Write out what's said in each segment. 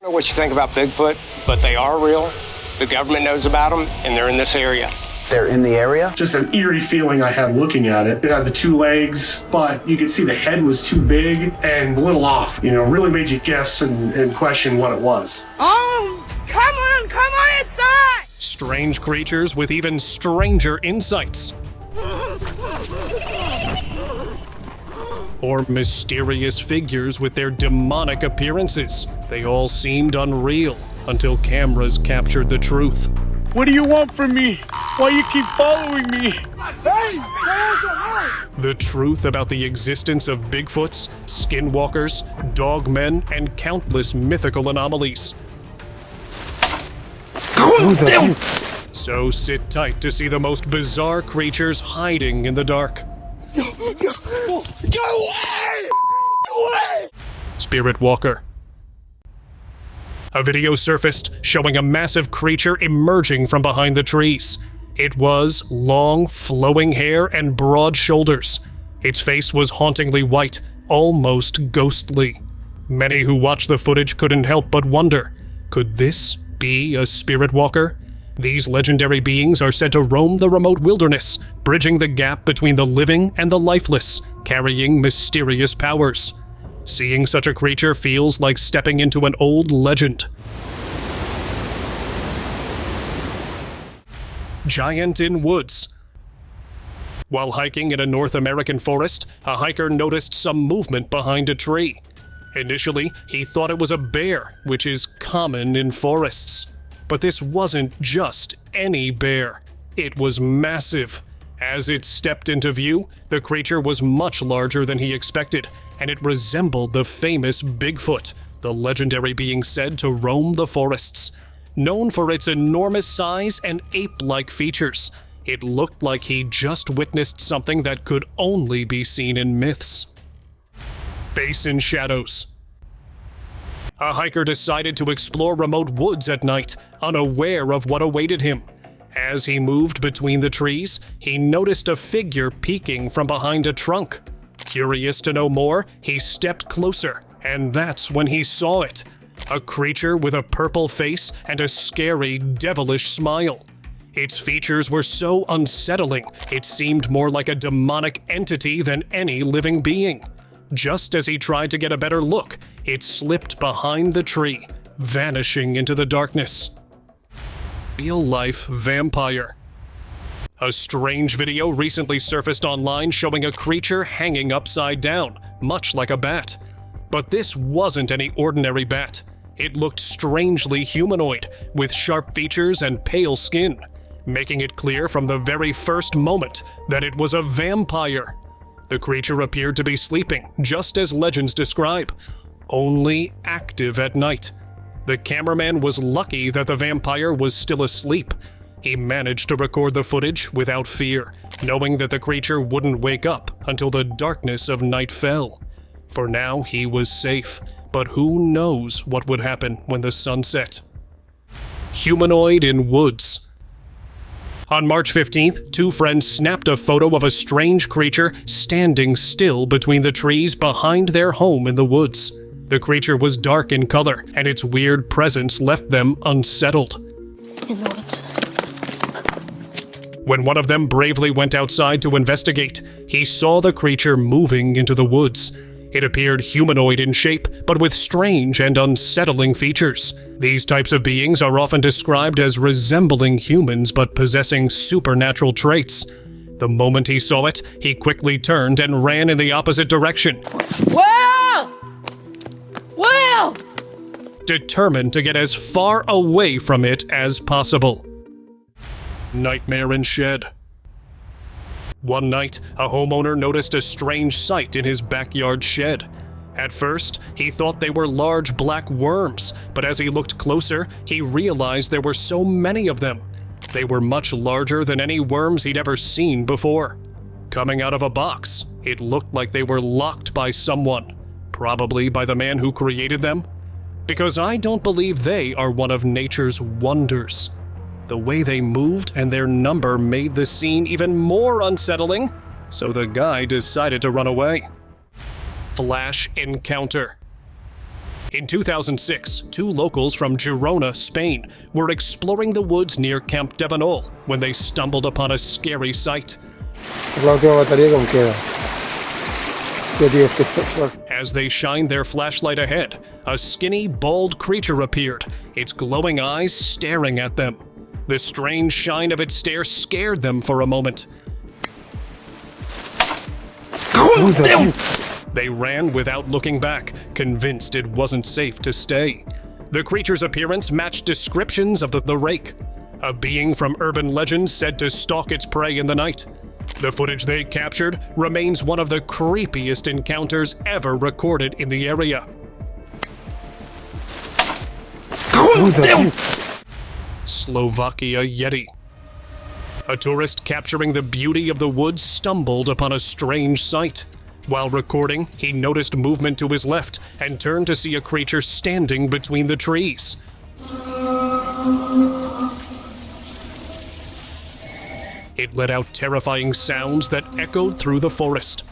know what you think about Bigfoot, but they are real. The government knows about them, and they're in this area. They're in the area? Just an eerie feeling I had looking at it. It had the two legs, but you could see the head was too big and a little off. You know, really made you guess and question what it was. Come on inside! Strange creatures with even stranger insights. Or mysterious figures with their demonic appearances. They all seemed unreal until cameras captured the truth. What do you want from me? Why you keep following me? The truth about the existence of Bigfoots, skinwalkers, dogmen, and countless mythical anomalies. So sit tight to see the most bizarre creatures hiding in the dark. Go away! Go away! Spirit Walker. A video surfaced showing a massive creature emerging from behind the trees. It was long, flowing hair and broad shoulders. Its face was hauntingly white, almost ghostly. Many who watched the footage couldn't help but wonder, could this be a spirit walker? These legendary beings are said to roam the remote wilderness, bridging the gap between the living and the lifeless, carrying mysterious powers. Seeing such a creature feels like stepping into an old legend. Giant in woods. While hiking in a North American forest, a hiker noticed some movement behind a tree. Initially, he thought it was a bear, which is common in forests. But this wasn't just any bear. It was massive. As it stepped into view, the creature was much larger than he expected, and it resembled the famous Bigfoot, the legendary being said to roam the forests. Known for its enormous size and ape-like features, it looked like he just witnessed something that could only be seen in myths. Face in shadows. A hiker decided to explore remote woods at night, unaware of what awaited him. As he moved between the trees, he noticed a figure peeking from behind a trunk. Curious to know more, he stepped closer, and that's when he saw it. A creature with a purple face and a scary, devilish smile. Its features were so unsettling, it seemed more like a demonic entity than any living being. Just as he tried to get a better look, it slipped behind the tree, vanishing into the darkness. Real-life vampire. A strange video recently surfaced online showing a creature hanging upside down, much like a bat. But this wasn't any ordinary bat. It looked strangely humanoid, with sharp features and pale skin, making it clear from the very first moment that it was a vampire. The creature appeared to be sleeping, just as legends describe, only active at night. The cameraman was lucky that the vampire was still asleep. He managed to record the footage without fear, knowing that the creature wouldn't wake up until the darkness of night fell. For now, he was safe, but who knows what would happen when the sun set. Humanoid in woods. On March 15th, two friends snapped a photo of a strange creature standing still between the trees behind their home in the woods. The creature was dark in color, and its weird presence left them unsettled. You know what? When one of them bravely went outside to investigate, he saw the creature moving into the woods. It appeared humanoid in shape, but with strange and unsettling features. These types of beings are often described as resembling humans but possessing supernatural traits. The moment he saw it, he quickly turned and ran in the opposite direction. Will! Will! Determined to get as far away from it as possible. Nightmare in shed. One night, a homeowner noticed a strange sight in his backyard shed. At first, he thought they were large black worms, but as he looked closer, he realized there were so many of them. They were much larger than any worms he'd ever seen before. Coming out of a box, it looked like they were locked by someone, probably by the man who created them. Because I don't believe they are one of nature's wonders. The way they moved and their number made the scene even more unsettling, so the guy decided to run away. Flash encounter. In 2006, 2 locals from Girona, Spain, were exploring the woods near Camp de Banol when they stumbled upon a scary sight. La última batería como queda. As they shined their flashlight ahead, a skinny, bald creature appeared, its glowing eyes staring at them. The strange shine of its stare scared them for a moment. They ran without looking back, convinced it wasn't safe to stay. The creature's appearance matched descriptions of the Rake, a being from urban legends said to stalk its prey in the night. The footage they captured remains one of the creepiest encounters ever recorded in the area. Slovakia Yeti. A tourist capturing the beauty of the woods stumbled upon a strange sight. While recording, he noticed movement to his left and turned to see a creature standing between the trees. It let out terrifying sounds that echoed through the forest.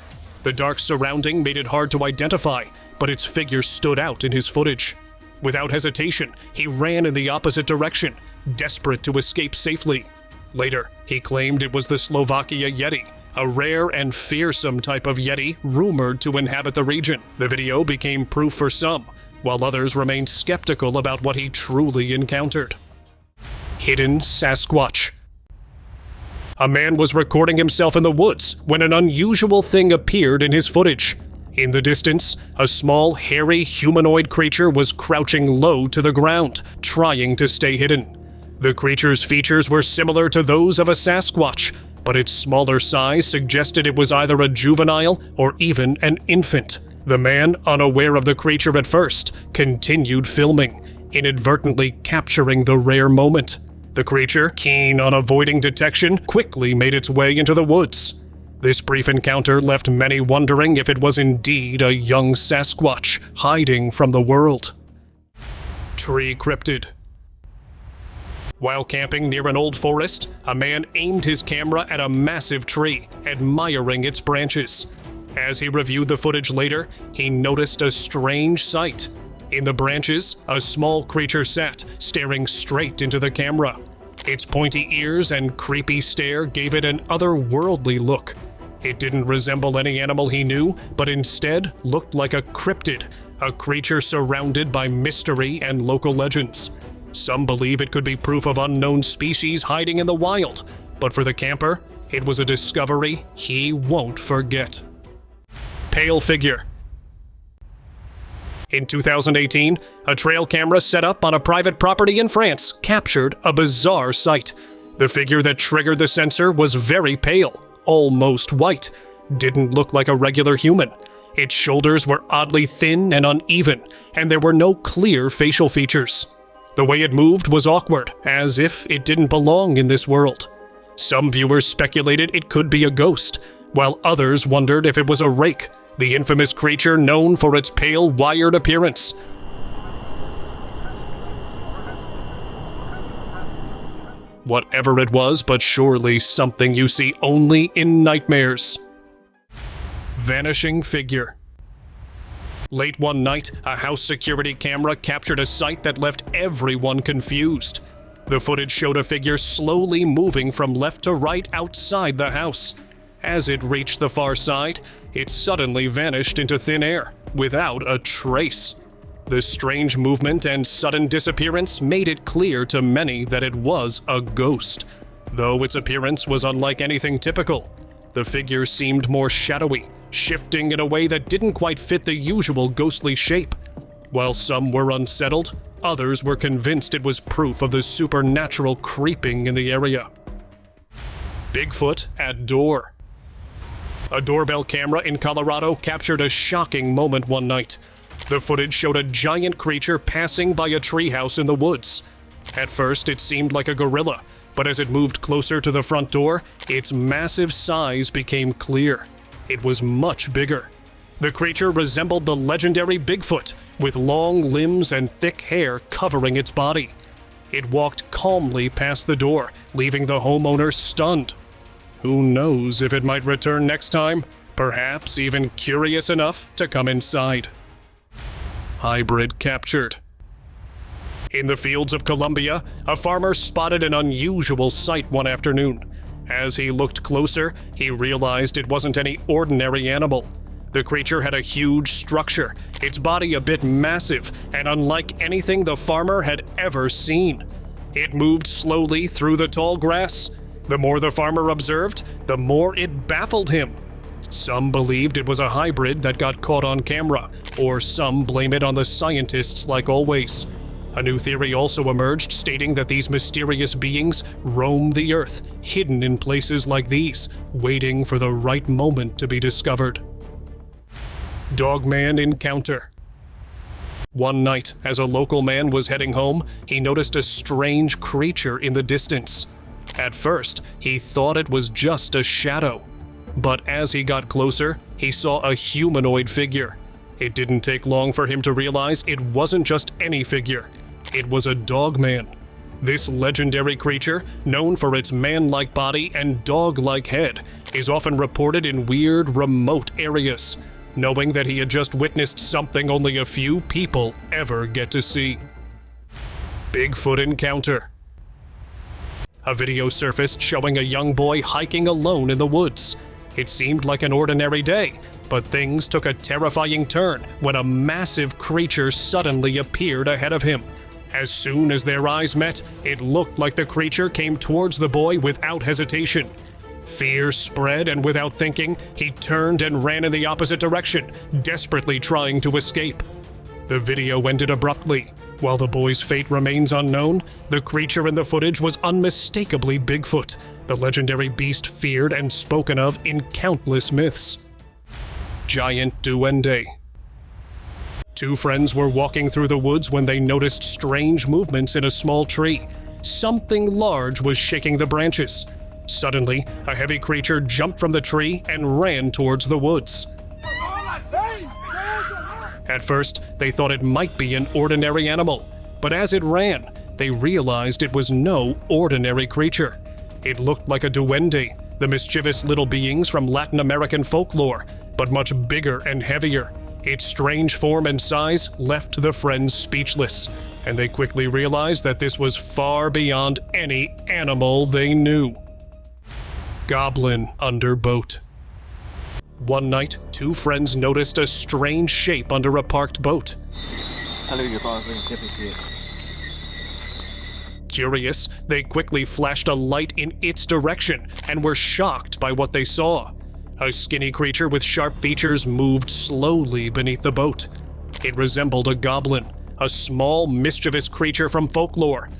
The dark surrounding made it hard to identify, but its figure stood out in his footage. Without hesitation, he ran in the opposite direction, desperate to escape safely. Later, he claimed it was the Slovakia Yeti, a rare and fearsome type of Yeti rumored to inhabit the region. The video became proof for some, while others remained skeptical about what he truly encountered. Hidden Sasquatch. A man was recording himself in the woods when an unusual thing appeared in his footage. In the distance, a small, hairy, humanoid creature was crouching low to the ground, trying to stay hidden. The creature's features were similar to those of a Sasquatch, but its smaller size suggested it was either a juvenile or even an infant. The man, unaware of the creature at first, continued filming, inadvertently capturing the rare moment. The creature, keen on avoiding detection, quickly made its way into the woods. This brief encounter left many wondering if it was indeed a young Sasquatch hiding from the world. Tree Cryptid. While camping near an old forest, a man aimed his camera at a massive tree, admiring its branches. As he reviewed the footage later, he noticed a strange sight. In the branches, a small creature sat, staring straight into the camera. Its pointy ears and creepy stare gave it an otherworldly look. It didn't resemble any animal he knew, but instead looked like a cryptid, a creature surrounded by mystery and local legends. Some believe it could be proof of unknown species hiding in the wild, but for the camper, it was a discovery he won't forget. Pale figure. In 2018, a trail camera set up on a private property in France captured a bizarre sight. The figure that triggered the sensor was very pale, almost white, didn't look like a regular human. Its shoulders were oddly thin and uneven, and there were no clear facial features. The way it moved was awkward, as if it didn't belong in this world. Some viewers speculated it could be a ghost, while others wondered if it was a Rake, the infamous creature known for its pale, wired appearance. Whatever it was, but surely something you see only in nightmares. Vanishing figure. Late one night, a house security camera captured a sight that left everyone confused. The footage showed a figure slowly moving from left to right outside the house. As it reached the far side, it suddenly vanished into thin air, without a trace. The strange movement and sudden disappearance made it clear to many that it was a ghost. Though its appearance was unlike anything typical, the figure seemed more shadowy, shifting in a way that didn't quite fit the usual ghostly shape. While some were unsettled, others were convinced it was proof of the supernatural creeping in the area. Bigfoot at door. A doorbell camera in Colorado captured a shocking moment one night. The footage showed a giant creature passing by a treehouse in the woods. At first, it seemed like a gorilla, but as it moved closer to the front door, its massive size became clear. It was much bigger. The creature resembled the legendary Bigfoot, with long limbs and thick hair covering its body. It walked calmly past the door, leaving the homeowner stunned. Who knows if it might return next time? Perhaps even curious enough to come inside. hybrid captured. In the fields of Colombia, a farmer spotted an unusual sight one afternoon. As he looked closer, he realized it wasn't any ordinary animal. The creature had a huge structure, its body a bit massive, and unlike anything the farmer had ever seen. It moved slowly through the tall grass. The more the farmer observed, the more it baffled him. Some believed it was a hybrid that got caught on camera, or some blame it on the scientists like always. A new theory also emerged stating that these mysterious beings roam the earth, hidden in places like these, waiting for the right moment to be discovered. Dogman encounter. One night, as a local man was heading home, he noticed a strange creature in the distance. At first, he thought it was just a shadow. But as he got closer, he saw a humanoid figure. It didn't take long for him to realize it wasn't just any figure. It was a dogman. This legendary creature, known for its man-like body and dog-like head, is often reported in weird, remote areas. Knowing that he had just witnessed something only a few people ever get to see. Bigfoot encounter. A video surfaced showing a young boy hiking alone in the woods. It seemed like an ordinary day, but things took a terrifying turn when a massive creature suddenly appeared ahead of him. As soon as their eyes met, it looked like the creature came towards the boy without hesitation. Fear spread, and without thinking, he turned and ran in the opposite direction, desperately trying to escape. The video ended abruptly. While the boy's fate remains unknown, the creature in the footage was unmistakably Bigfoot, the legendary beast feared and spoken of in countless myths. Giant duende. Two friends were walking through the woods when they noticed strange movements in a small tree. Something large was shaking the branches. Suddenly, a heavy creature jumped from the tree and ran towards the woods. At first, they thought it might be an ordinary animal, but as it ran, they realized it was no ordinary creature. It looked like a duende, the mischievous little beings from Latin American folklore, but much bigger and heavier. Its strange form and size left the friends speechless, and they quickly realized that this was far beyond any animal they knew. Goblin under boat. One night, two friends noticed a strange shape under a parked boat. Curious, they quickly flashed a light in its direction and were shocked by what they saw. A skinny creature with sharp features moved slowly beneath the boat. It resembled a goblin, a small, mischievous creature from folklore.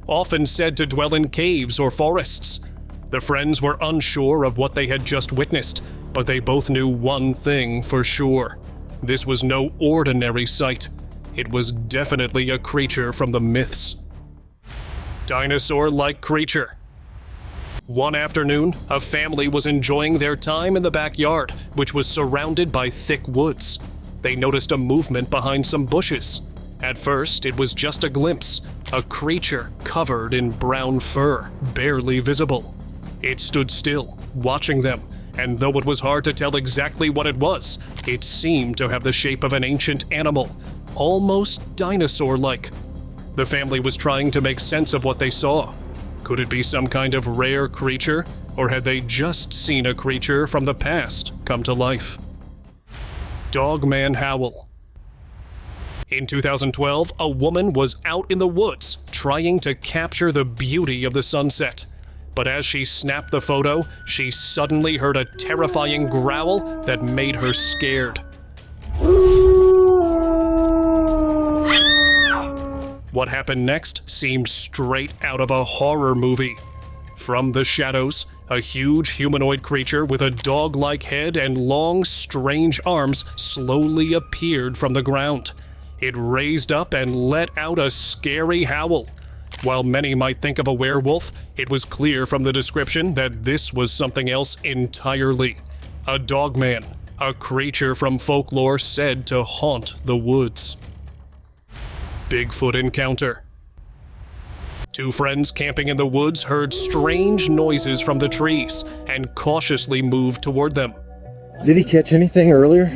Often said to dwell in caves or forests. The friends were unsure of what they had just witnessed, but they both knew one thing for sure. This was no ordinary sight. It was definitely a creature from the myths. Dinosaur-like creature. One afternoon, a family was enjoying their time in the backyard, which was surrounded by thick woods. They noticed a movement behind some bushes. At first, it was just a glimpse, a creature covered in brown fur, barely visible. It stood still, watching them, and though it was hard to tell exactly what it was, it seemed to have the shape of an ancient animal, almost dinosaur-like. The family was trying to make sense of what they saw. Could it be some kind of rare creature, or had they just seen a creature from the past come to life? Dogman howl. In 2012, a woman was out in the woods trying to capture the beauty of the sunset. But as she snapped the photo, she suddenly heard a terrifying growl that made her scared. What happened next seemed straight out of a horror movie. From the shadows, a huge humanoid creature with a dog-like head and long, strange arms slowly appeared from the ground. It raised up and let out a scary howl. While many might think of a werewolf, it was clear from the description that this was something else entirely. A dogman, a creature from folklore said to haunt the woods. Bigfoot encounter. Two friends camping in the woods heard strange noises from the trees and cautiously moved toward them. Did he catch anything earlier?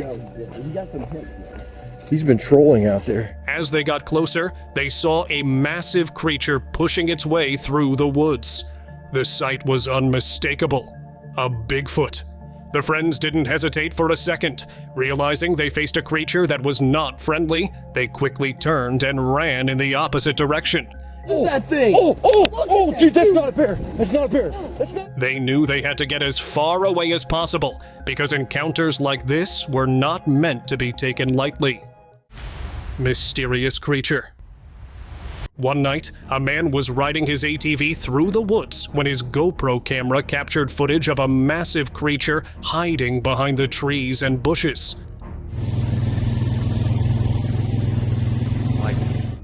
He's been trolling out there. As they got closer, they saw a massive creature pushing its way through the woods. The sight was unmistakable. A Bigfoot. The friends didn't hesitate for a second. Realizing they faced a creature that was not friendly, they quickly turned and ran in the opposite direction. That thing! Oh, dude, that's not a bear! That's not a bear! That's not. They knew they had to get as far away as possible, because encounters like this were not meant to be taken lightly. Mysterious creature. One night, a man was riding his ATV through the woods when his GoPro camera captured footage of a massive creature hiding behind the trees and bushes.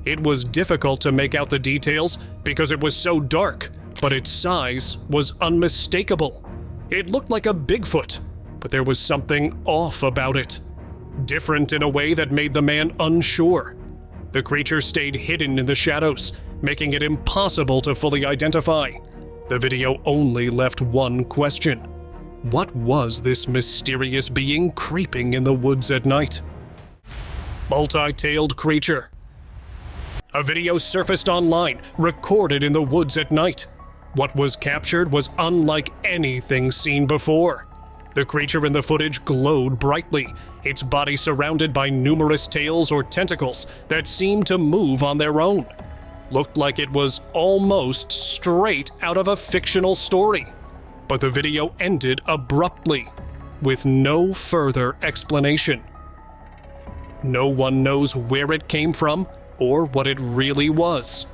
It was difficult to make out the details because it was so dark, but its size was unmistakable. It looked like a Bigfoot, but there was something off about it. Different in a way that made the man unsure. The creature stayed hidden in the shadows, making it impossible to fully identify. The video only left one question. What was this mysterious being creeping in the woods at night? Multi-tailed creature. A video surfaced online, recorded in the woods at night. What was captured was unlike anything seen before. The creature in the footage glowed brightly, its body surrounded by numerous tails or tentacles that seemed to move on their own. Looked like it was almost straight out of a fictional story. But the video ended abruptly, with no further explanation. No one knows where it came from or what it really was.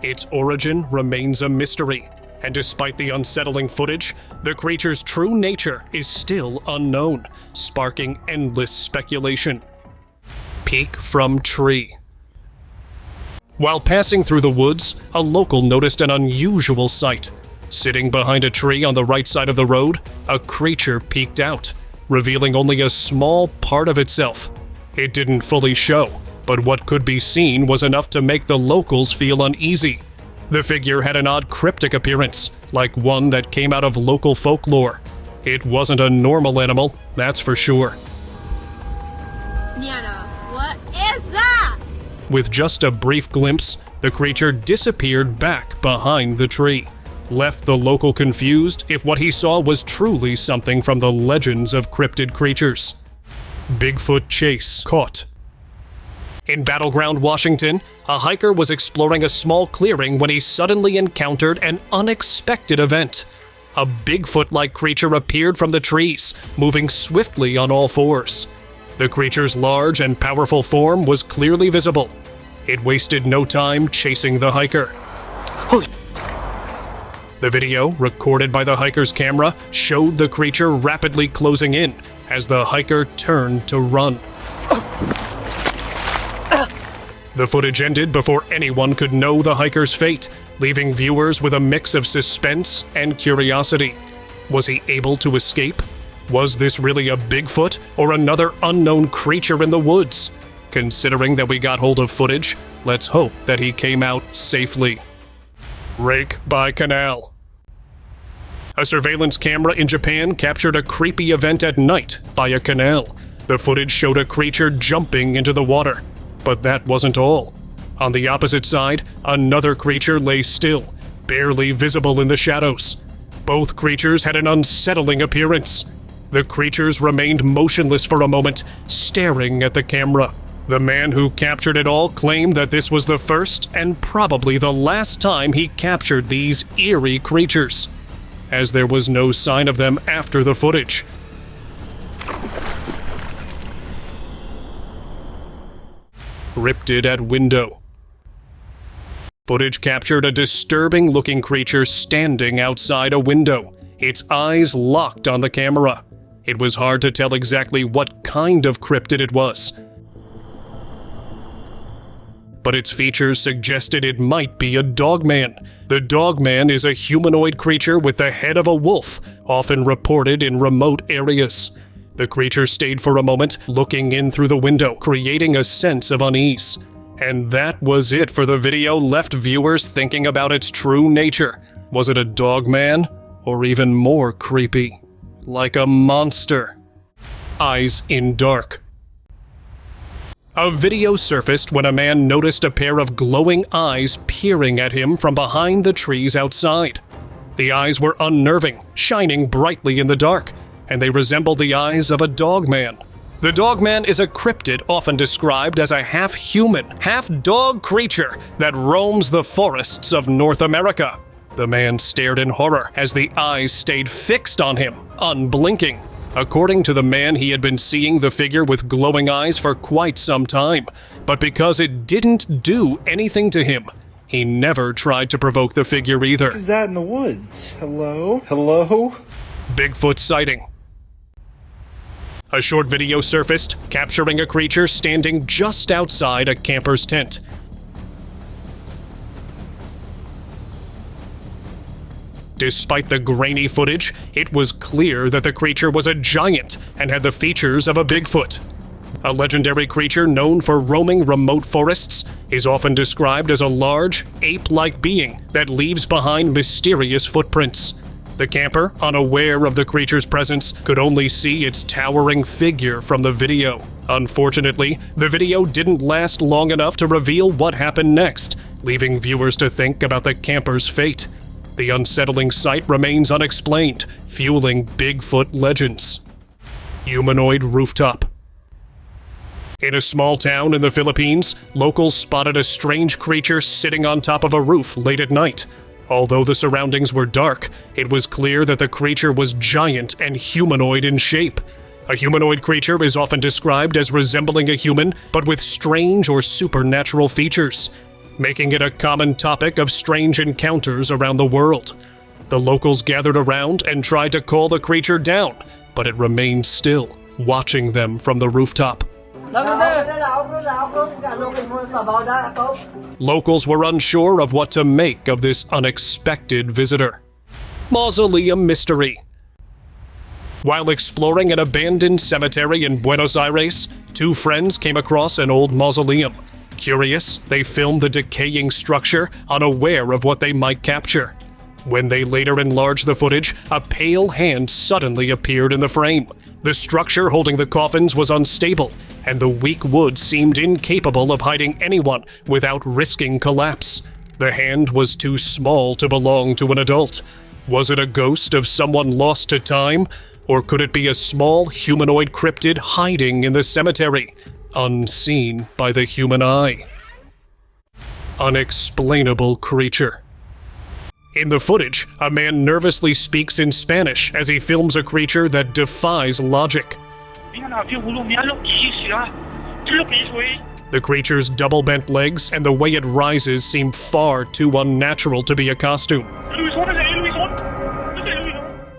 Its origin remains a mystery. And despite the unsettling footage, the creature's true nature is still unknown, sparking endless speculation. Peek from tree. While passing through the woods, a local noticed an unusual sight. Sitting behind a tree on the right side of the road, a creature peeked out, revealing only a small part of itself. It didn't fully show, but what could be seen was enough to make the locals feel uneasy. The figure had an odd cryptic appearance, like one that came out of local folklore. It wasn't a normal animal, that's for sure. Nana, what is that? With just a brief glimpse, the creature disappeared back behind the tree, left the local confused if what he saw was truly something from the legends of cryptid creatures. Bigfoot chase caught. In Battleground, Washington, a hiker was exploring a small clearing when he suddenly encountered an unexpected event. A Bigfoot-like creature appeared from the trees, moving swiftly on all fours. The creature's large and powerful form was clearly visible. It wasted no time chasing the hiker. The video, recorded by the hiker's camera, showed the creature rapidly closing in as the hiker turned to run. The footage ended before anyone could know the hiker's fate, leaving viewers with a mix of suspense and curiosity. Was he able to escape? Was this really a Bigfoot or another unknown creature in the woods? Considering that we got hold of footage, let's hope that he came out safely. Rake by Canal. A surveillance camera in Japan captured a creepy event at night by a canal. The footage showed a creature jumping into the water. But that wasn't all. On the opposite side, another creature lay still, barely visible in the shadows. Both creatures had an unsettling appearance. The creatures remained motionless for a moment, staring at the camera. The man who captured it all claimed that this was the first and probably the last time he captured these eerie creatures, as there was no sign of them after the footage. Crypted at window. Footage captured a disturbing-looking creature standing outside a window, its eyes locked on the camera. It was hard to tell exactly what kind of cryptid it was, but its features suggested it might be a dogman. The dogman is a humanoid creature with the head of a wolf, often reported in remote areas. The creature stayed for a moment, looking in through the window, creating a sense of unease. And that was it for the video, left viewers thinking about its true nature. Was it a dogman? Or even more creepy, like a monster? eyes in dark. A video surfaced when a man noticed a pair of glowing eyes peering at him from behind the trees outside. The eyes were unnerving, shining brightly in the dark, and they resembled the eyes of a dogman. The dogman is a cryptid often described as a half-human, half-dog creature that roams the forests of North America. The man stared in horror as the eyes stayed fixed on him, unblinking. According to the man, he had been seeing the figure with glowing eyes for quite some time, but because it didn't do anything to him, he never tried to provoke the figure either. What is that in the woods? Hello? Hello? Bigfoot sighting. A short video surfaced, capturing a creature standing just outside a camper's tent. Despite the grainy footage, it was clear that the creature was a giant and had the features of a Bigfoot. A legendary creature known for roaming remote forests is often described as a large, ape-like being that leaves behind mysterious footprints. The camper, unaware of the creature's presence, could only see its towering figure from the video. Unfortunately, the video didn't last long enough to reveal what happened next, leaving viewers to think about the camper's fate. The unsettling sight remains unexplained, fueling Bigfoot legends. Humanoid rooftop. In a small town in the Philippines, locals spotted a strange creature sitting on top of a roof late at night. Although the surroundings were dark, it was clear that the creature was giant and humanoid in shape. A humanoid creature is often described as resembling a human, but with strange or supernatural features, making it a common topic of strange encounters around the world. The locals gathered around and tried to call the creature down, but it remained still, watching them from the rooftop. Locals were unsure of what to make of this unexpected visitor. Mausoleum mystery. While exploring an abandoned cemetery in Buenos Aires, two friends came across an old mausoleum. Curious, they filmed the decaying structure, unaware of what they might capture. When they later enlarged the footage, a pale hand suddenly appeared in the frame. The structure holding the coffins was unstable, and the weak wood seemed incapable of hiding anyone without risking collapse. The hand was too small to belong to an adult. Was it a ghost of someone lost to time? Or could it be a small humanoid cryptid hiding in the cemetery, unseen by the human eye? Unexplainable creature. In the footage, a man nervously speaks in Spanish as he films a creature that defies logic. The creature's double-bent legs and the way it rises seem far too unnatural to be a costume.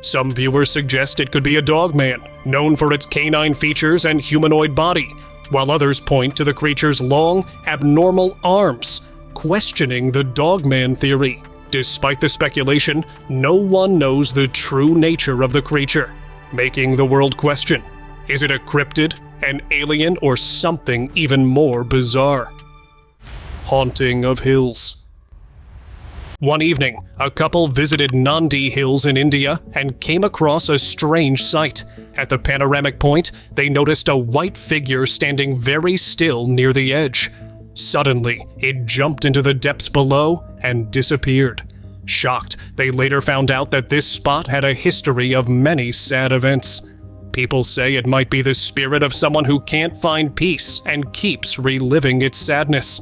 Some viewers suggest it could be a dogman, known for its canine features and humanoid body, while others point to the creature's long, abnormal arms, questioning the dogman theory. Despite the speculation, no one knows the true nature of the creature, making the world question: is it a cryptid, an alien, or something even more bizarre? Haunting of hills. One evening, a couple visited Nandi hills in India and came across a strange sight. At the panoramic point, they noticed a white figure standing very still near the edge. Suddenly, it jumped into the depths below and disappeared. Shocked, they later found out that this spot had a history of many sad events. People say it might be the spirit of someone who can't find peace and keeps reliving its sadness.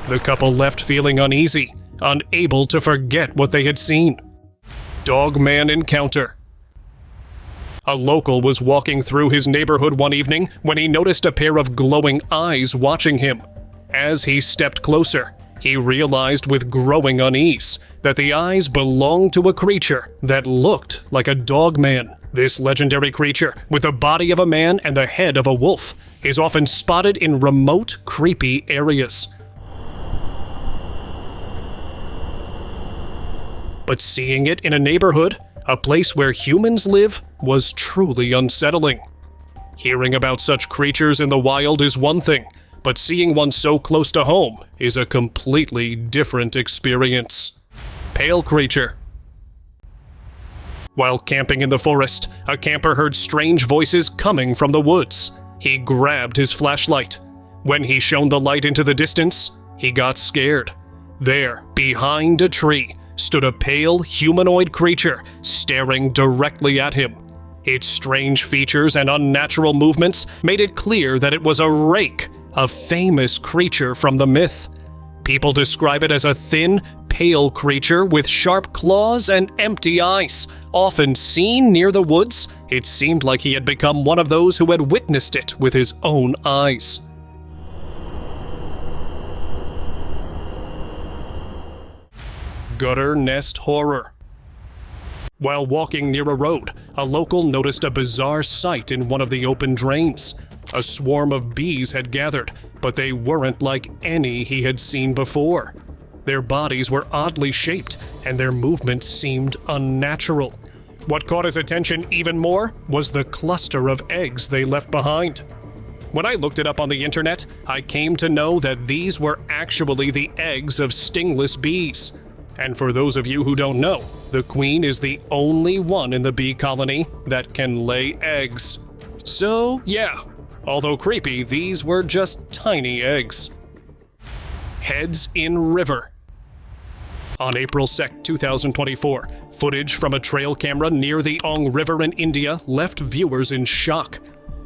The couple left feeling uneasy, unable to forget what they had seen. Dogman encounter. A local was walking through his neighborhood one evening when he noticed a pair of glowing eyes watching him. As he stepped closer, he realized with growing unease that the eyes belonged to a creature that looked like a dogman. This legendary creature, with the body of a man and the head of a wolf, is often spotted in remote, creepy areas. But seeing it in a neighborhood, a place where humans live, was truly unsettling. Hearing about such creatures in the wild is one thing, but seeing one so close to home is a completely different experience. Pale creature. While camping in the forest, a camper heard strange voices coming from the woods. He grabbed his flashlight. When he shone the light into the distance, he got scared. There, behind a tree, stood a pale humanoid creature staring directly at him. Its strange features and unnatural movements made it clear that it was a Rake, a famous creature from the myth. People describe it as a thin, pale creature with sharp claws and empty eyes. Often seen near the woods, it seemed like he had become one of those who had witnessed it with his own eyes. Gutter nest horror. While walking near a road, a local noticed a bizarre sight in one of the open drains. A swarm of bees had gathered, but they weren't like any he had seen before. Their bodies were oddly shaped, and their movements seemed unnatural. What caught his attention even more was the cluster of eggs they left behind. When I looked it up on the internet, I came to know that these were actually the eggs of stingless bees. And for those of you who don't know, the queen is the only one in the bee colony that can lay eggs. So, yeah, although creepy, these were just tiny eggs. Heads in river. On April 2nd, 2024, footage from a trail camera near the Ong River in India left viewers in shock.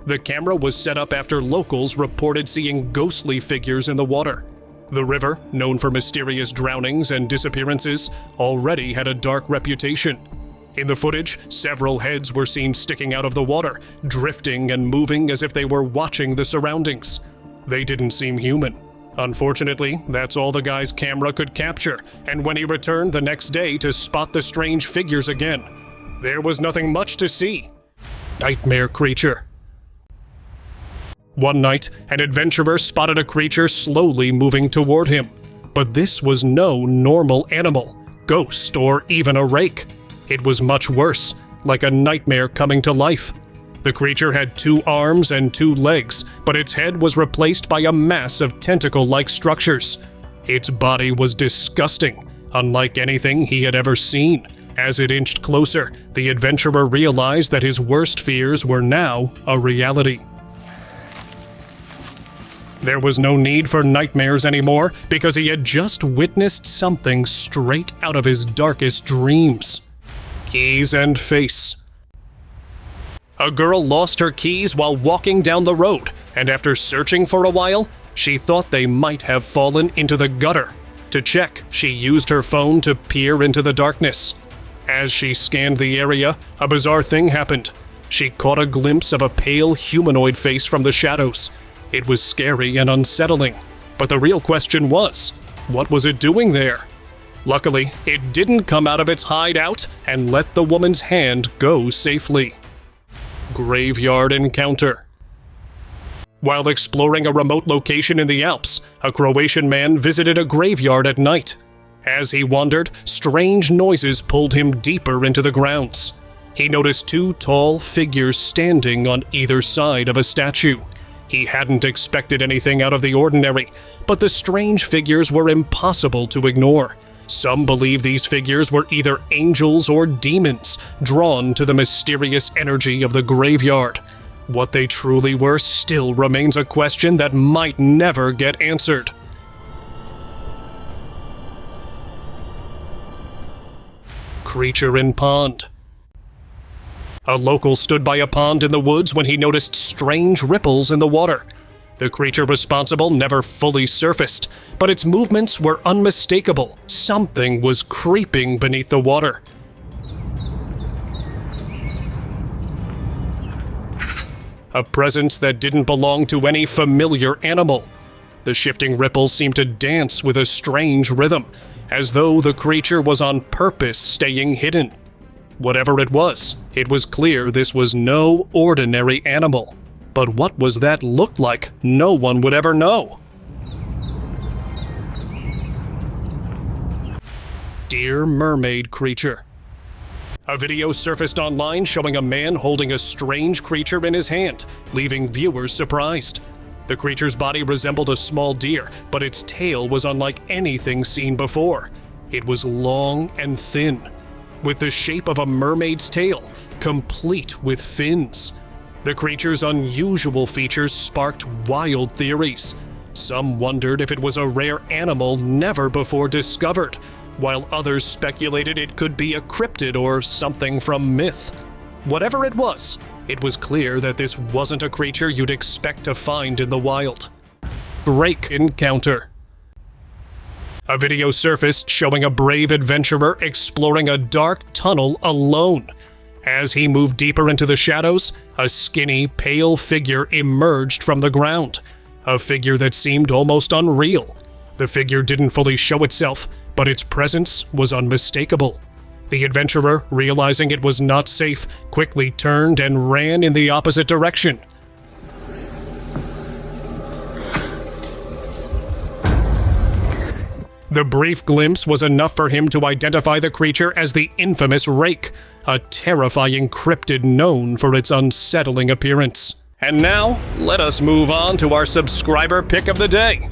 The camera was set up after locals reported seeing ghostly figures in the water. The river, known for mysterious drownings and disappearances, already had a dark reputation. In the footage, several heads were seen sticking out of the water, drifting and moving as if they were watching the surroundings. They didn't seem human. Unfortunately, that's all the guy's camera could capture, and when he returned the next day to spot the strange figures again, there was nothing much to see. Nightmare creature. One night, an adventurer spotted a creature slowly moving toward him. But this was no normal animal, ghost, or even a rake. It was much worse, like a nightmare coming to life. The creature had 2 arms and 2 legs, but its head was replaced by a mass of tentacle-like structures. Its body was disgusting, unlike anything he had ever seen. As it inched closer, the adventurer realized that his worst fears were now a reality. There was no need for nightmares anymore because he had just witnessed something straight out of his darkest dreams. Keys and face. A girl lost her keys while walking down the road, and after searching for a while, she thought they might have fallen into the gutter. To check, she used her phone to peer into the darkness. As she scanned the area, a bizarre thing happened. She caught a glimpse of a pale humanoid face from the shadows. It was scary and unsettling, but the real question was, what was it doing there? Luckily, it didn't come out of its hideout and let the woman's hand go safely. Graveyard encounter. While exploring a remote location in the Alps, a Croatian man visited a graveyard at night. As he wandered, strange noises pulled him deeper into the grounds. He noticed 2 tall figures standing on either side of a statue. He hadn't expected anything out of the ordinary, but the strange figures were impossible to ignore. Some believe these figures were either angels or demons, drawn to the mysterious energy of the graveyard. What they truly were still remains a question that might never get answered. Creature in pond. A local stood by a pond in the woods when he noticed strange ripples in the water. The creature responsible never fully surfaced, but its movements were unmistakable. Something was creeping beneath the water. A presence that didn't belong to any familiar animal. The shifting ripples seemed to dance with a strange rhythm, as though the creature was on purpose staying hidden. Whatever it was clear this was no ordinary animal. But what was that look like? No one would ever know. Dear mermaid creature. A video surfaced online showing a man holding a strange creature in his hand, leaving viewers surprised. The creature's body resembled a small deer, but its tail was unlike anything seen before. It was long and thin. with the shape of a mermaid's tail, complete with fins. The creature's unusual features sparked wild theories. Some wondered if it was a rare animal never before discovered, while others speculated it could be a cryptid or something from myth. Whatever it was clear that this wasn't a creature you'd expect to find in the wild. Rake encounter. A video surfaced showing a brave adventurer exploring a dark tunnel alone. As he moved deeper into the shadows, a skinny, pale figure emerged from the ground. A figure that seemed almost unreal. The figure didn't fully show itself, but its presence was unmistakable. The adventurer, realizing it was not safe, quickly turned and ran in the opposite direction. The brief glimpse was enough for him to identify the creature as the infamous Rake, a terrifying cryptid known for its unsettling appearance. And now, let us move on to our subscriber pick of the day.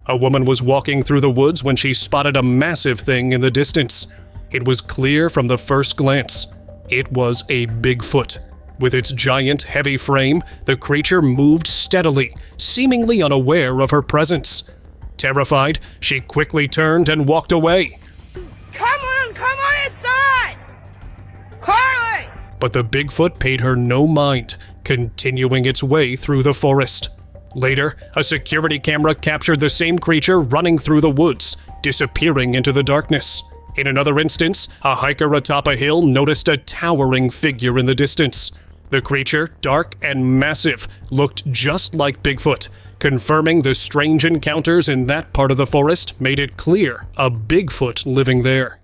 A woman was walking through the woods when she spotted a massive thing in the distance. It was clear from the first glance. It was a Bigfoot. With its giant, heavy frame, the creature moved steadily, seemingly unaware of her presence. Terrified, she quickly turned and walked away. Come on inside! Carly! But the Bigfoot paid her no mind, continuing its way through the forest. Later, a security camera captured the same creature running through the woods, disappearing into the darkness. In another instance, a hiker atop a hill noticed a towering figure in the distance. The creature, dark and massive, looked just like Bigfoot. Confirming the strange encounters in that part of the forest made it clear a Bigfoot living there.